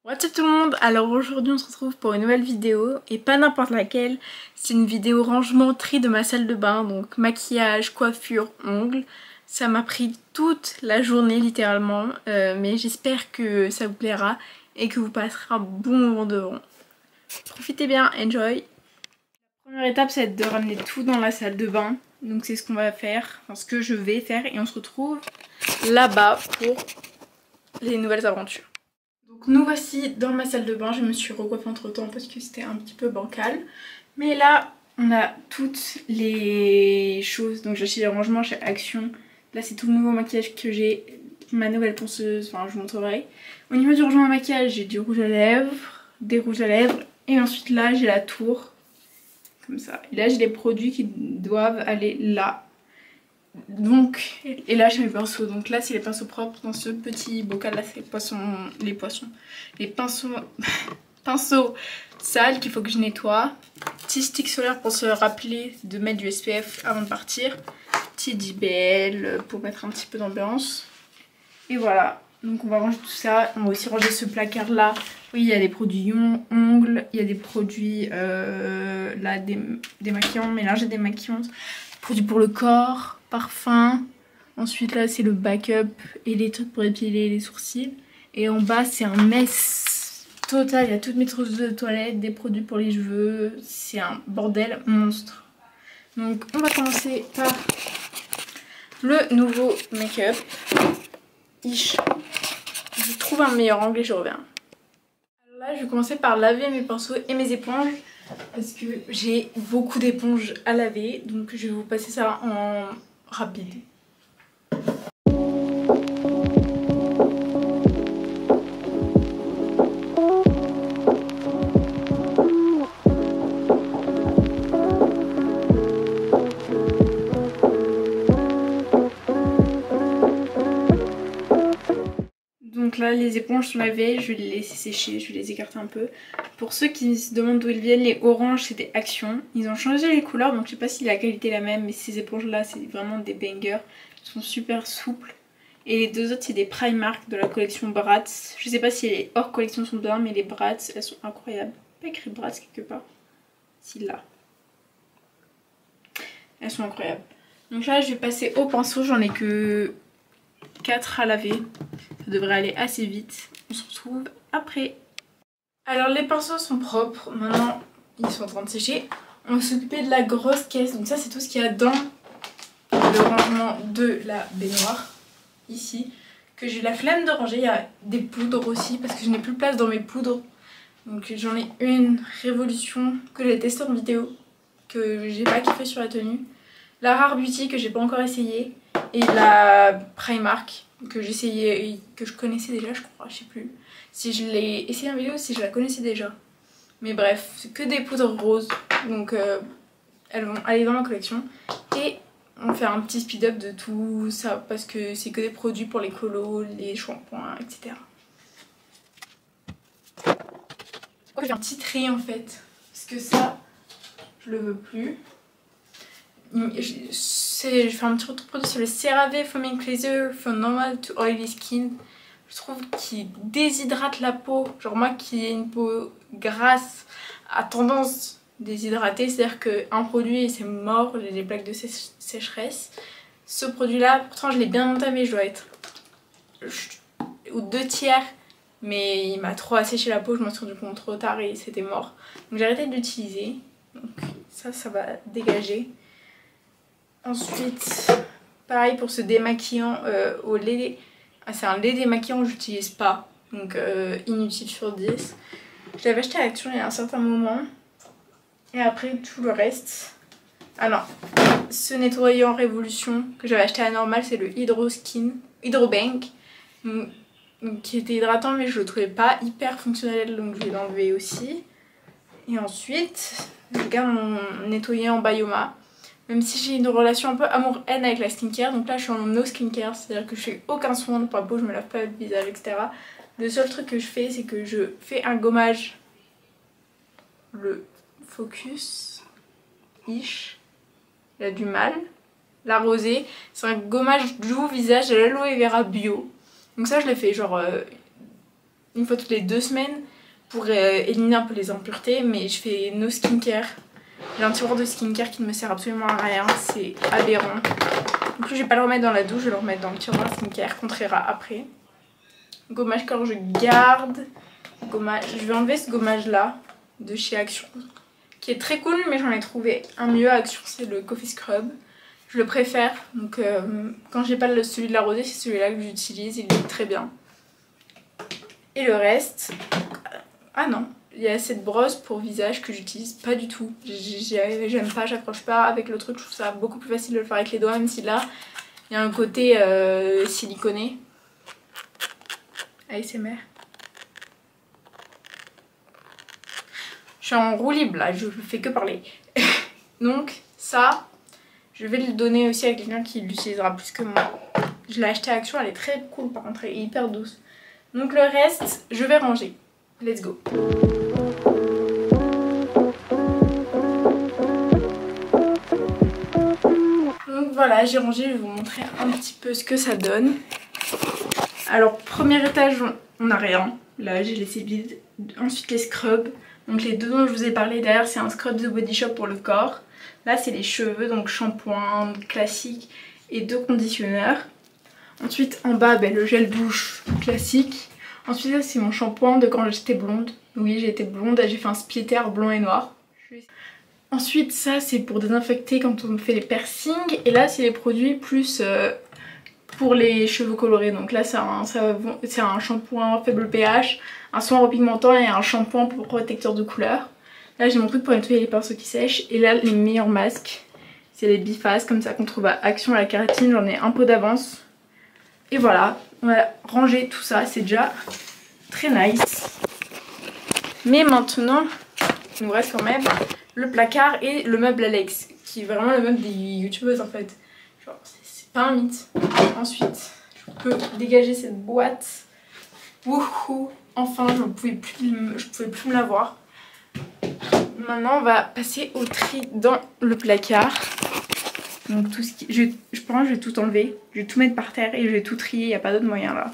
What's up tout le monde? Alors aujourd'hui on se retrouve pour une nouvelle vidéo et pas n'importe laquelle. C'est une vidéo rangement tri de ma salle de bain, donc maquillage, coiffure, ongles. Ça m'a pris toute la journée littéralement, mais j'espère que ça vous plaira et que vous passerez un bon moment devant. Profitez bien, enjoy! La première étape c'est de ramener tout dans la salle de bain, donc c'est ce qu'on va faire, enfin ce que je vais faire, et on se retrouve là-bas pour les nouvelles aventures. Donc nous voici dans ma salle de bain, je me suis recoiffée entre temps parce que c'était un petit peu bancal. Mais là on a toutes les choses, donc j'ai acheté les rangements chez Action. Là c'est tout le nouveau maquillage que j'ai, ma nouvelle ponceuse, enfin je vous montrerai. Au niveau du rangement maquillage, j'ai du rouge à lèvres, des rouges à lèvres, et ensuite là j'ai la tour, comme ça. Et là j'ai les produits qui doivent aller là. Donc, et là j'ai mes pinceaux, donc là c'est les pinceaux propres dans ce petit bocal là, c'est les pinceaux sales qu'il faut que je nettoie. Petit stick solaire pour se rappeler de mettre du SPF avant de partir. Petit JBL pour mettre un petit peu d'ambiance. Et voilà, donc on va ranger tout ça. On va aussi ranger ce placard là. Oui, il y a des produits ongles, il y a des produits là, des maquillants, mélanger des maquillants, produits pour le corps, parfum. Ensuite là c'est le backup et les trucs pour épiler les sourcils. Et en bas c'est un mess total, il y a toutes mes trousses de toilette, des produits pour les cheveux, c'est un bordel monstre. Donc on va commencer par le nouveau make-up. Je trouve un meilleur angle et je reviens. Alors là je vais commencer par laver mes pinceaux et mes éponges parce que j'ai beaucoup d'éponges à laver, donc je vais vous passer ça en rapide. Donc là les éponges sont lavées, je vais les laisser sécher, je vais les écarter un peu. Pour ceux qui se demandent d'où ils viennent, les oranges c'était Action. Ils ont changé les couleurs, donc je sais pas si la qualité est la même, mais ces éponges là c'est vraiment des bangers. Elles sont super souples. Et les deux autres c'est des Primark de la collection Bratz. Je sais pas si les hors collection sont bien, mais les Bratz elles sont incroyables. Pas écrit Bratz quelque part. Si là. Elles sont incroyables. Donc là je vais passer au pinceau, j'en ai que 4 à laver. Ça devrait aller assez vite. On se retrouve après. Alors les pinceaux sont propres. Maintenant ils sont en train de sécher. On va s'occuper de la grosse caisse. Donc ça c'est tout ce qu'il y a dans le rangement de la baignoire. Ici. Que j'ai la flemme de ranger. Il y a des poudres aussi parce que je n'ai plus de place dans mes poudres. Donc j'en ai une Révolution que j'ai testée en vidéo. Que j'ai pas kiffé sur la tenue. La Rare Beauty que j'ai pas encore essayé. Et la Primark que j'essayais, que je connaissais déjà je crois, je sais plus si je l'ai essayé en vidéo ou si je la connaissais déjà. Mais bref, c'est que des poudres roses, donc elles vont aller dans ma collection. Et on va faire un petit speed up de tout ça parce que c'est que des produits pour les colos, les shampoings, etc. Je fais un petit tri en fait, parce que ça, je le veux plus. Je fais un petit retour produit sur le CeraVe Foaming Cleanser from Normal to Oily Skin. Je trouve qu'il déshydrate la peau. Genre moi qui ai une peau grasse a tendance déshydratée, c'est-à-dire qu'un produit et c'est mort, j'ai des plaques de sécheresse. Ce produit là, pourtant je l'ai bien entamé, je dois être aux 2/3, mais il m'a trop asséché la peau, je m'en suis rendu compte trop tard et c'était mort. Donc j'ai arrêté de l'utiliser, donc ça va dégager. Ensuite, pareil pour ce démaquillant au lait. Ah, c'est un lait démaquillant que j'utilise pas, donc inutile sur 10. Je l'avais acheté à Action il y a un certain moment. Et après tout le reste. Ah non, ce nettoyant Révolution que j'avais acheté à Normal, c'est le Hydro Bank. Qui était hydratant mais je le trouvais pas hyper fonctionnel, donc je vais l'enlever aussi. Et ensuite, je garde mon nettoyant Bioma. Même si j'ai une relation un peu amour-haine avec la skincare, donc là je suis en no skincare, c'est-à-dire que je fais aucun soin pour la peau, je me lave pas le visage, etc. Le seul truc que je fais, c'est que je fais un gommage, le Focus Ish, il a du mal, la rosée, c'est un gommage doux visage de l'aloe vera bio. Donc ça je l'ai fait genre une fois toutes les 2 semaines pour éliminer un peu les impuretés, mais je fais no skincare. J'ai un tiroir de skincare qui ne me sert absolument à rien, c'est aberrant. En plus je vais pas le remettre dans la douche, je vais le remettre dans le tiroir skincare qu'on triera après. Gommage corps je garde. Gommage, je vais enlever ce gommage là de chez Action qui est très cool, mais j'en ai trouvé un mieux à Action, c'est le Coffee Scrub. Je le préfère, donc quand j'ai pas celui de la rosée, c'est celui-là que j'utilise, il est très bien. Et le reste, ah non, il y a cette brosse pour visage que j'utilise pas du tout. J'aime pas, j'accroche pas avec le truc, je trouve ça beaucoup plus facile de le faire avec les doigts, même si là il y a un côté siliconé. ASMR. Je suis en roue libre là, je fais que parler. Donc ça, je vais le donner aussi à quelqu'un qui l'utilisera plus que moi. Je l'ai acheté à Action, elle est très cool par contre, elle est hyper douce. Donc le reste, je vais ranger. Let's go. Donc voilà, j'ai rangé, je vais vous montrer un petit peu ce que ça donne. Alors premier étage, on n'a rien. Là j'ai laissé vide. Ensuite les scrubs. Donc les deux dont je vous ai parlé derrière, c'est un scrub The Body Shop pour le corps. Là c'est les cheveux, donc shampoing classique et 2 conditionneurs. Ensuite en bas le gel douche classique. Ensuite là c'est mon shampoing de quand j'étais blonde. Oui j'ai été blonde, j'ai fait un splitter blanc et noir. Ensuite ça c'est pour désinfecter quand on fait les piercings. Et là c'est les produits plus pour les cheveux colorés. Donc là c'est un shampoing faible pH, un soin repigmentant et un shampoing pour protecteur de couleur. Là j'ai mon truc pour nettoyer les pinceaux qui sèchent. Et là les meilleurs masques, c'est les bifaces comme ça qu'on trouve à Action à la kératine. J'en ai un peu d'avance. Et voilà, on va ranger tout ça, c'est déjà très nice. Mais maintenant, il nous reste quand même le placard et le meuble Alex, qui est vraiment le meuble des youtubeuses en fait. Genre, c'est pas un mythe. Ensuite, je peux dégager cette boîte. Wouhou, enfin, je pouvais plus me la voir. Maintenant, on va passer au tri dans le placard. Donc tout ce qui... je pense que je vais tout enlever, je vais tout mettre par terre et je vais tout trier, il n'y a pas d'autre moyen là.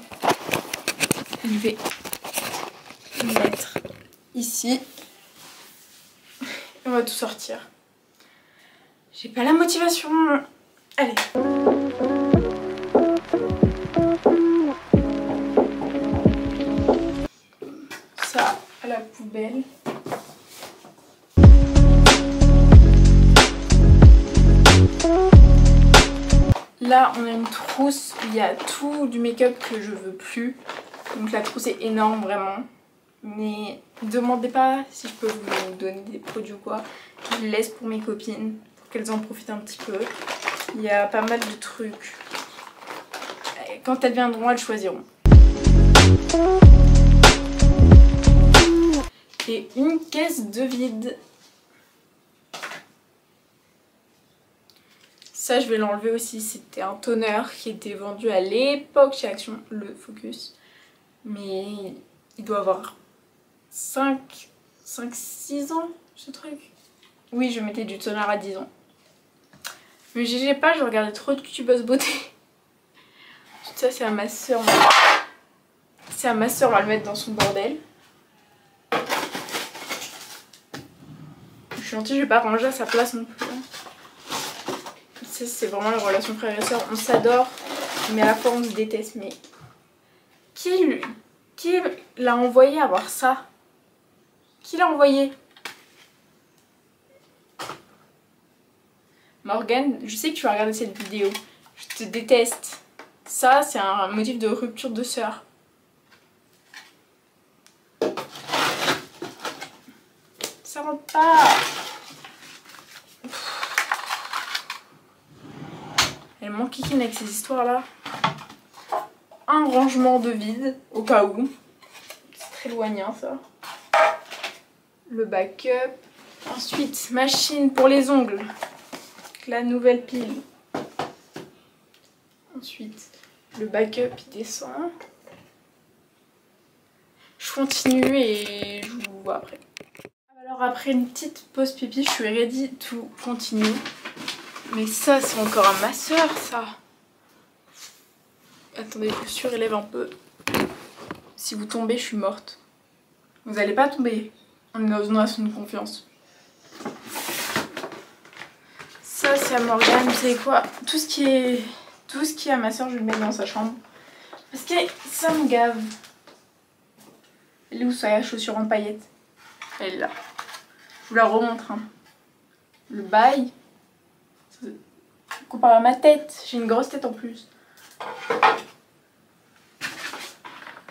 Je vais le mettre ici. Et on va tout sortir. J'ai pas la motivation. Allez. Ça à la poubelle. Là on a une trousse, il y a tout du make-up que je veux plus. Donc la trousse est énorme vraiment. Mais ne demandez pas si je peux vous donner des produits ou quoi. Je les laisse pour mes copines, pour qu'elles en profitent un petit peu. Il y a pas mal de trucs. Quand elles viendront, elles choisiront. Et une caisse de vide. Ça je vais l'enlever aussi, c'était un toner qui était vendu à l'époque chez Action, le Focus. Mais il doit avoir 5-6 ans ce truc. Oui je mettais du toner à 10 ans. Mais j'ai pas, je regardais trop de youtubeuses beauté. Ça c'est à ma soeur. C'est à ma soeur, on va le mettre dans son bordel. Je suis gentille, je vais pas ranger à sa place non plus. C'est vraiment la relation frère et soeur, on s'adore mais à la fois on se déteste. Mais qui l'a envoyé avoir ça? Qui l'a envoyé? Morgane, je sais que tu vas regarder cette vidéo, je te déteste. Ça c'est un motif de rupture de sœur. Ça rentre pas. Elle m'enquiquine avec ces histoires là. Un rangement de vide au cas où. C'est très loignant ça. Le backup. Ensuite machine pour les ongles. La nouvelle pile. Ensuite le backup il descend. Je continue et je vous vois après. Alors après une petite pause pipi, je suis ready to continue. Mais ça c'est encore un masseur ça. Attendez, je surélève un peu. Si vous tombez, je suis morte. Vous allez pas tomber. On est dans une relation de confiance. Ça c'est à Morgane, vous savez quoi? Tout ce qui est à ma soeur, je vais le mettre dans sa chambre. Parce que ça me gave. Elle est où sa chaussure en paillettes? Elle est là. Je vous la remontre. Hein. Le bail. Comparé à ma tête, j'ai une grosse tête en plus.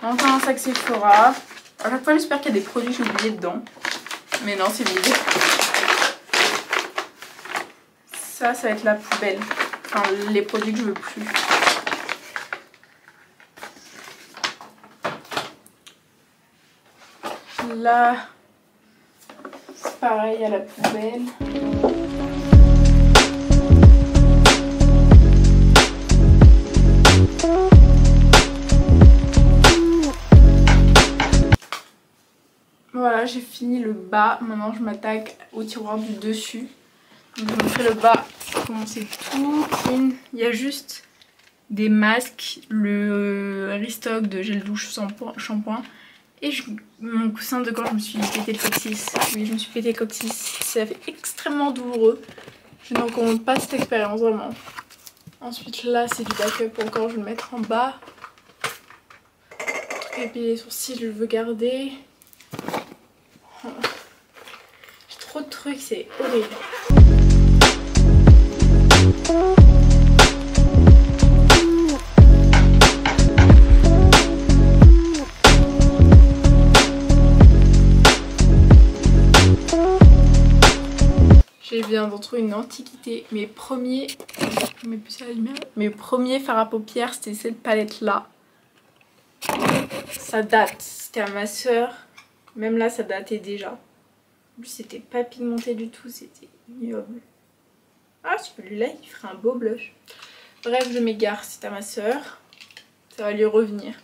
Encore un sac Sephora. À chaque fois j'espère qu'il y a des produits que j'ai oubliés dedans. Mais non, c'est vide. Ça va être la poubelle. Enfin, les produits que je veux plus. Là, c'est pareil à la poubelle. Voilà, j'ai fini le bas. Maintenant, je m'attaque au tiroir du dessus. Donc, je vous montrer le bas. Comment c'est tout clean. Il y a juste des masques, le restock de gel douche shampoing. Et mon coussin de gorge, je me suis pété le coccyx. Oui, je me suis pété le coccyx. Ça fait extrêmement douloureux. Je n'en compte pas cette expérience, vraiment. Ensuite, là, c'est du backup encore. Je vais le mettre en bas. Et puis les sourcils, je le veux garder. J'ai trop de trucs, c'est horrible. J'ai bien d'en trouver une antiquité. Mes premiers fards à paupières, c'était cette palette là. Ça date, c'était à ma soeur. Même là, ça datait déjà. En plus, c'était pas pigmenté du tout, c'était ignoble. Ah, celui-là, il ferait un beau blush. Bref, je m'égare, c'est à ma soeur. Ça va lui revenir.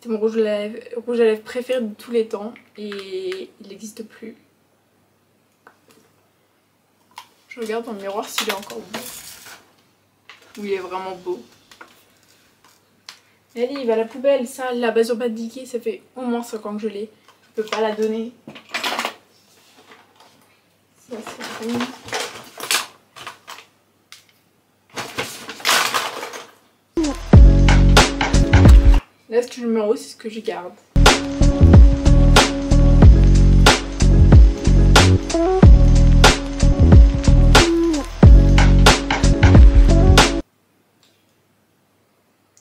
C'est mon rouge à lèvres préféré de tous les temps et il n'existe plus. Je regarde dans le miroir s'il est encore beau. Oui, il est vraiment beau. Allez, il va à la poubelle. Ça, la base au pas de Dicky, ça fait au moins 5 ans que je l'ai. Je peux pas la donner. Ça, c'est bon. Là, ce que je mets en haut, c'est ce que je garde.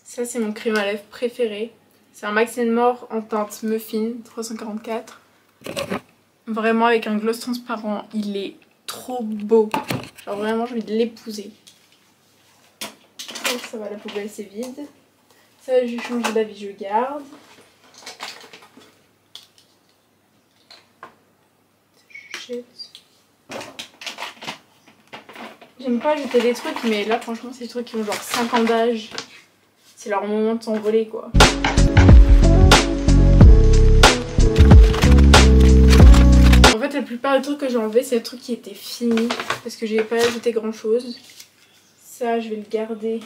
Ça, c'est mon crème à lèvres préféré. C'est un Max & More en teinte Muffin 344. Vraiment, avec un gloss transparent, il est trop beau. Genre vraiment, j'ai envie de l'épouser. Ça va, la poubelle, c'est vide. Ça, j'ai changé d'avis, je garde. Je jette. J'aime pas jeter des trucs, mais là, franchement, c'est des trucs qui ont genre 5 ans d'âge. C'est leur moment de s'envoler, quoi. En fait, la plupart des trucs que j'ai enlevés, c'est des trucs qui étaient finis. Parce que j'ai pas ajouté grand chose. Ça, je vais le garder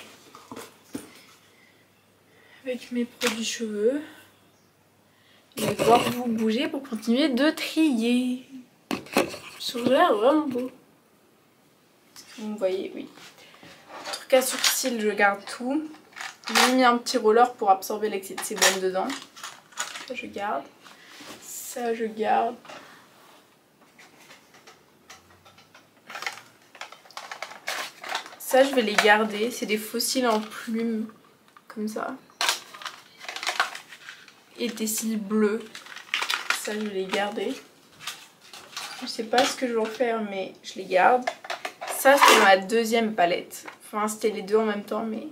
avec mes produits cheveux. Je vais devoir vous bouger pour continuer de trier. Sur l'air vraiment beau. Vous voyez, oui. Truc à sourcils, je garde tout. J'ai mis un petit roller pour absorber l'excès de sébum dedans. Ça, je garde. Ça, je garde. Ça, je vais les garder. C'est des fossiles en plumes. Comme ça. Et des cils bleus. Ça, je vais les garder. Je sais pas ce que je vais en faire, mais je les garde. Ça, c'est ma deuxième palette. Enfin, c'était les deux en même temps, mais...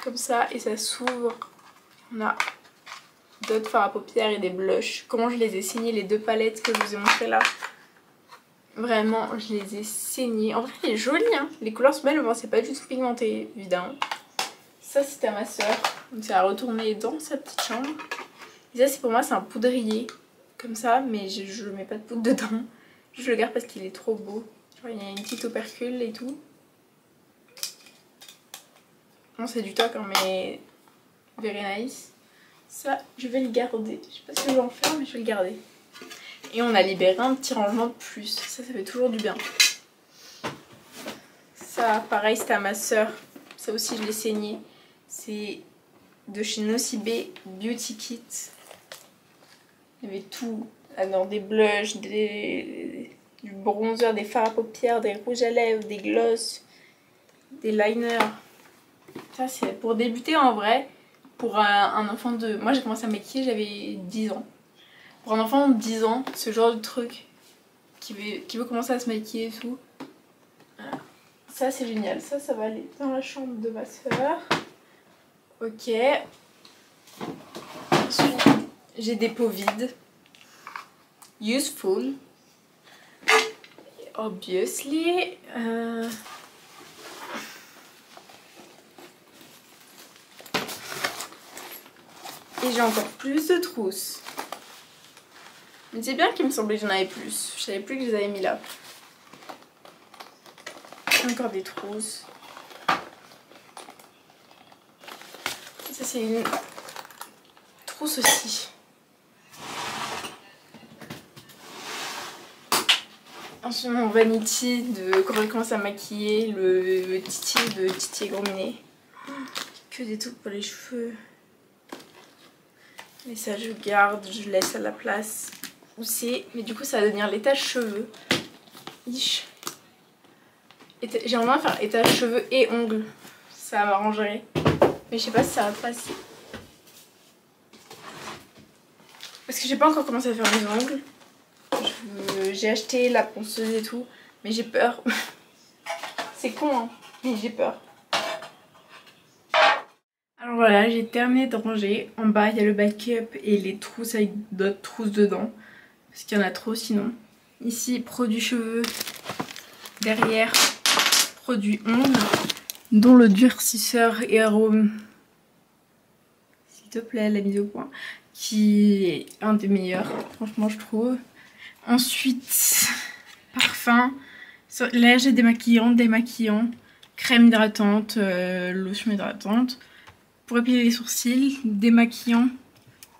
Comme ça, et ça s'ouvre. On a d'autres fards à paupières et des blushs. Comment je les ai saignés, les deux palettes que je vous ai montrées là. Vraiment, je les ai saignés. En vrai, il est joli, hein. Les couleurs sont belles, mais bon, c'est pas du tout pigmenté, évidemment. Ça, c'était à ma soeur. Donc, ça a retourné dans sa petite chambre. Et ça, c'est pour moi, c'est un poudrier. Comme ça, mais je mets pas de poudre dedans. Je le garde parce qu'il est trop beau. Genre, il y a une petite opercule et tout. Bon, c'est du toc, hein, mais very nice. Ça, je vais le garder. Je sais pas ce que je vais en faire, mais je vais le garder. Et on a libéré un petit rangement de plus. Ça fait toujours du bien. Ça, pareil, c'était à ma soeur. Ça aussi, je l'ai saigné. C'est de chez Nocibé Beauty Kit. Il y avait tout. Alors, des blushs, du bronzer, des fards à paupières, des rouges à lèvres, des gloss, des liners. Ça, c'est pour débuter en vrai. Pour un enfant de... Moi, j'ai commencé à me maquiller, j'avais 10 ans. Pour un enfant de 10 ans, ce genre de truc qui veut commencer à se maquiller et tout. Voilà. Ça, c'est génial. Ça va aller dans la chambre de ma soeur. Ok. Ensuite, j'ai des pots vides. Useful. Obviously. Et j'ai encore plus de trousses. Mais c'est bien qu'il me semblait que j'en avais plus. Je savais plus que je les avais mis là. Encore des trousses. Ça, c'est une trousse aussi. Ensuite, mon vanity de quand je commence à maquiller, le Titi de Titi et Gourminet. Que des trucs pour les cheveux. Mais ça, je garde, je laisse à la place où c'est. Mais du coup, ça va devenir l'étage cheveux. J'aimerais bien faire étage cheveux et ongles. Ça m'arrangerait. Mais je sais pas si ça va passer. Parce que j'ai pas encore commencé à faire mes ongles. J'ai acheté la ponceuse et tout. Mais j'ai peur. C'est con, hein. Mais j'ai peur. Alors voilà, j'ai terminé de ranger. En bas, il y a le backup et les trousses avec d'autres trousses dedans. Parce qu'il y en a trop sinon. Ici, produits cheveux. Derrière, produits ongles. Dont le durcisseur et arôme. S'il te plaît, la mise au point. Qui est un des meilleurs, franchement, je trouve. Ensuite, parfum. Là, j'ai démaquillant. Crème hydratante, lotion hydratante. Pour épiler les sourcils, démaquillant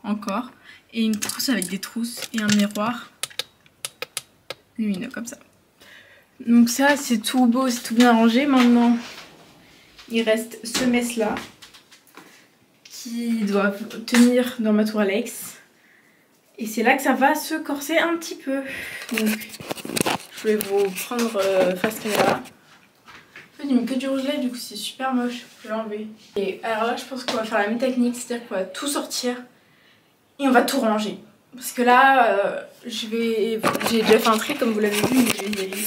encore. Et une trousse avec des trousses et un miroir lumineux comme ça. Donc ça, c'est tout beau, c'est tout bien rangé. Maintenant, il reste ce mess là qui doivent tenir dans ma tour Alex. Et c'est là que ça va se corser un petit peu. Donc, je vais vous prendre face caméra. En fait, il met que du rouge lèvres, du coup c'est super moche. Je vais l'enlever. Et alors là, je pense qu'on va faire la même technique, c'est-à-dire qu'on va tout sortir et on va tout ranger. Parce que là, j'ai déjà fait un tri comme vous l'avez vu, mais je vais y aller.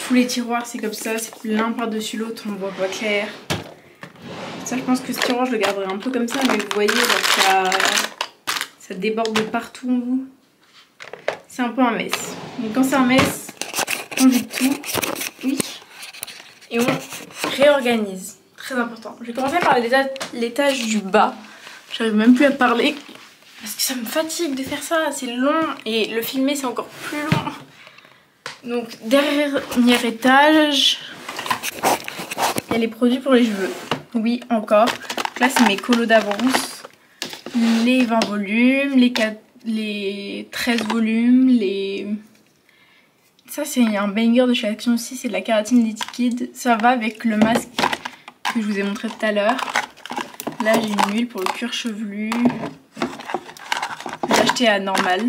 Tous les tiroirs, c'est comme ça, c'est l'un par-dessus l'autre, on voit pas clair. Ça, je pense que ce tiroir, je le garderai un peu comme ça, mais vous voyez, ça déborde de partout. C'est un peu un mess. Donc quand c'est un mess, on vide tout. Oui. Et on réorganise. Très important. Je vais commencer par l'étage du bas. J'arrive même plus à parler. Parce que ça me fatigue de faire ça. C'est long. Et le filmer, c'est encore plus long. Donc, dernier étage. Il y a les produits pour les cheveux. Oui, encore. Donc là, c'est mes colos d'avance. Les 20 volumes. Les 13 volumes. Ça, c'est un banger de chez Action aussi. C'est de la kératine liquide. Ça va avec le masque que je vous ai montré tout à l'heure. Là, j'ai une huile pour le cuir chevelu. J'ai acheté à Normal.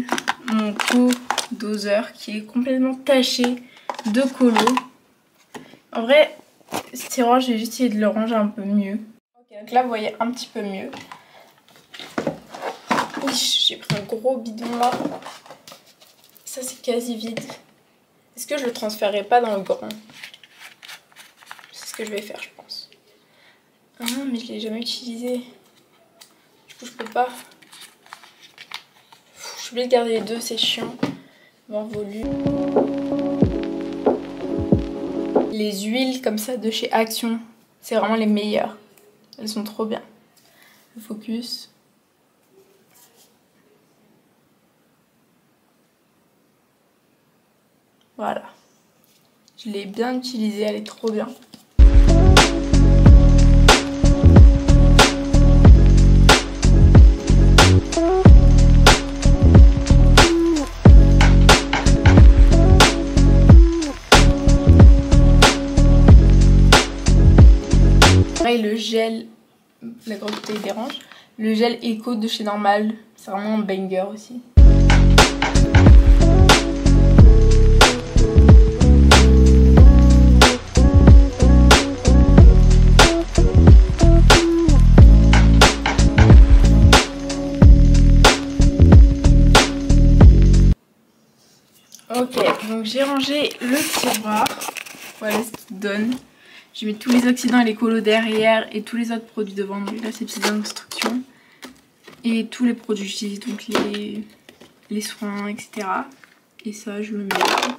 Mon pot doseur qui est complètement taché de colo. En vrai, ce tiroir, je vais juste essayer de le ranger un peu mieux. Ok, donc là, vous voyez un petit peu mieux. J'ai pris un gros bidon là. Ça, c'est quasi vide. Est-ce que je le transférerai pas dans le grand? C'est ce que je vais faire, je pense. Ah, mais je l'ai jamais utilisé. Du coup, je peux pas. suis obligée de garder les deux, c'est chiant. Avoir volume. Les huiles comme ça de chez Action, c'est vraiment les meilleures. Elles sont trop bien. Le focus. Voilà. Je l'ai bien utilisée, elle est trop bien. Le gel, la grosse bouteille dérange. Le gel Eco de chez Normal, c'est vraiment un banger aussi. Ok, donc j'ai rangé le tiroir. Voilà ce qu'il donne. J'ai mis tous les oxydants et les colos derrière et tous les autres produits devant. Donc là, ces petites instructions. Et tous les produits que j'utilise, donc les soins, etc. Et ça, je le mets là.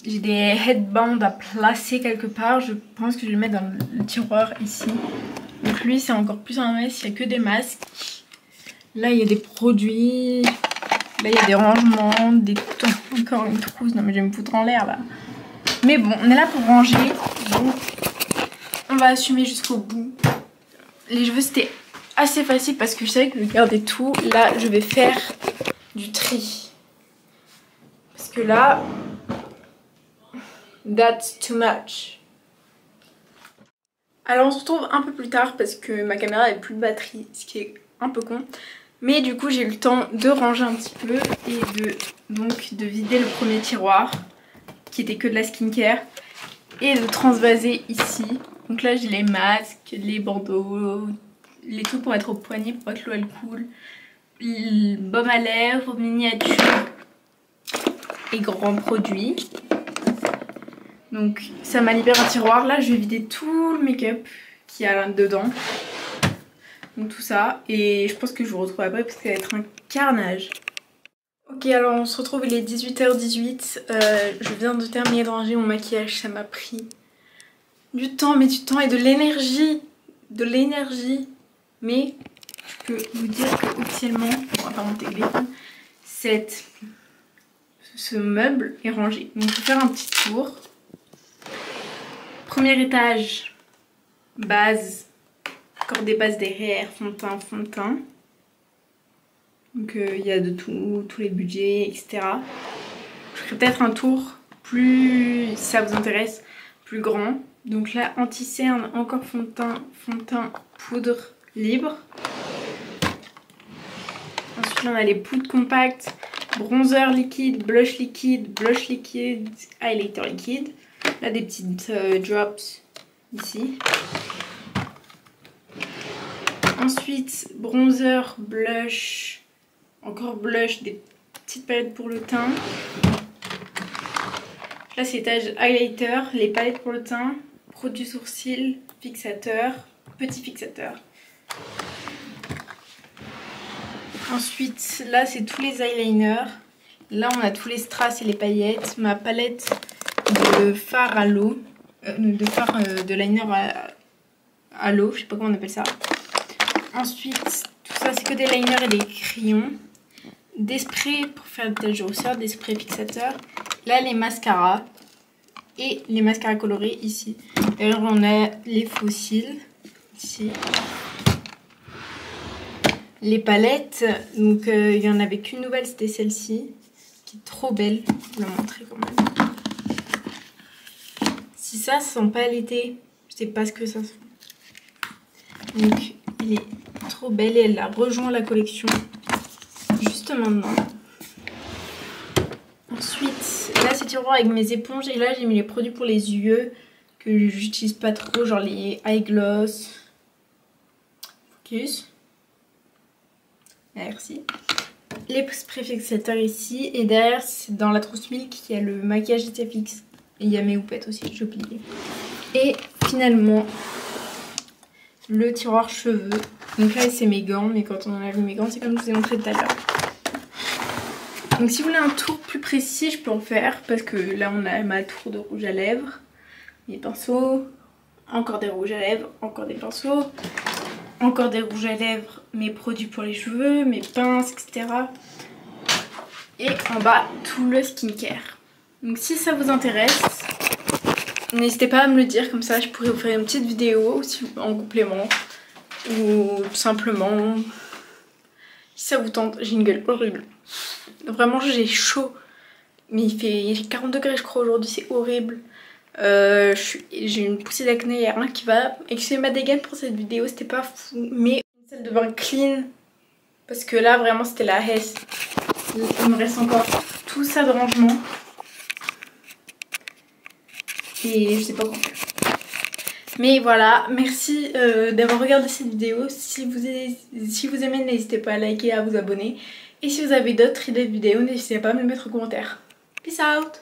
J'ai des headbands à placer quelque part. Je pense que je vais le mettre dans le tiroir ici. Donc lui, c'est encore plus un mess. Il n'y a que des masques. Là, il y a des produits. Là, il y a des rangements. Encore une trousse. Non, mais je vais me foutre en l'air là. Mais bon, on est là pour ranger. Donc, on va assumer jusqu'au bout. Les cheveux, c'était assez facile parce que je savais que je gardais tout. Là, je vais faire du tri. Parce que là, that's too much. Alors, on se retrouve un peu plus tard parce que ma caméra n'avait plus de batterie, ce qui est un peu con. Mais du coup, j'ai eu le temps de ranger un petit peu et de vider le premier tiroir qui était que de la skincare et de transvaser ici. Donc là, j'ai les masques, les bandeaux, les trucs pour mettre au poignet pour pas que l'eau elle coule, le baume à lèvres, miniature et grands produits. Donc ça m'a libéré un tiroir. Là, je vais vider tout le make-up qu'il y a là-dedans. Donc tout ça. Et je pense que je vous retrouve après parce que ça va être un carnage. Ok, alors on se retrouve, il est 18h18. Je viens de terminer de ranger mon maquillage. Ça m'a pris du temps, mais du temps et de l'énergie. De l'énergie. Mais je peux vous dire que officiellement, on va pas monter le téléphone, ce meuble est rangé. Donc je vais faire un petit tour. Premier étage, base, encore des bases derrière, fond de teint. Donc il y a de tout, tous les budgets, etc. Je ferai peut-être un tour plus, si ça vous intéresse, plus grand. Donc là, anti-cerne, encore fond de teint, poudre libre. Ensuite là, on a les poudres compactes, bronzer liquide, blush liquide, highlighter liquide. Là, des petites drops ici. Ensuite, bronzer, blush, encore blush, des petites palettes pour le teint. Là, c'est étage highlighter, les palettes pour le teint, produit sourcil, fixateur, petit fixateur. Ensuite, là, c'est tous les eyeliners. Là, on a tous les strass et les paillettes. Ma palette de fard à l'eau, de liner à l'eau, je sais pas comment on appelle ça. Ensuite, tout ça, c'est que des liners et des crayons. Des sprays pour faire des taches de rousseur, des sprays fixateurs. Là, les mascaras et les mascaras colorés ici. D'ailleurs, on a les fossiles ici. Les palettes, donc il y en avait qu'une nouvelle, c'était celle-ci, qui est trop belle. Je vais vous la montrer quand même. Si ça sent pas l'été, je sais pas ce que ça sent. Donc, il est trop belle et elle a rejoint la collection juste maintenant. Ensuite, là c'est tiroir avec mes éponges et là j'ai mis les produits pour les yeux que j'utilise pas trop, genre les eye gloss, focus. Merci. Les sprays fixateurs ici et derrière c'est dans la trousse Milk il y a le maquillage ITFX et il y a mes houpettes aussi, j'ai oublié. Et finalement le tiroir cheveux. Donc là c'est mes gants, mais quand on enlève mes gants c'est comme je vous ai montré tout à l'heure. Donc si vous voulez un tour plus précis, je peux en faire parce que là on a ma tour de rouge à lèvres, mes pinceaux, encore des rouges à lèvres, encore des pinceaux, encore des rouges à lèvres, mes produits pour les cheveux, mes pinces, etc. Et en bas tout le skincare. Donc si ça vous intéresse, n'hésitez pas à me le dire, comme ça je pourrais vous faire une petite vidéo en complément ou tout simplement si ça vous tente. J'ai une gueule horrible. Vraiment j'ai chaud. Mais il fait 40 degrés je crois aujourd'hui, c'est horrible. J'ai une poussée d'acné, il n'y a rien qui va. Excusez ma dégaine pour cette vidéo, c'était pas fou. Mais une salle de bain clean. Parce que là vraiment c'était la hesse. Il me reste encore tout ça de rangement. Et je sais pas quoi faire. Mais voilà, merci d'avoir regardé cette vidéo. Si vous aimez, n'hésitez pas à liker et à vous abonner. Et si vous avez d'autres idées de vidéos, n'hésitez pas à me les mettre en commentaire. Peace out!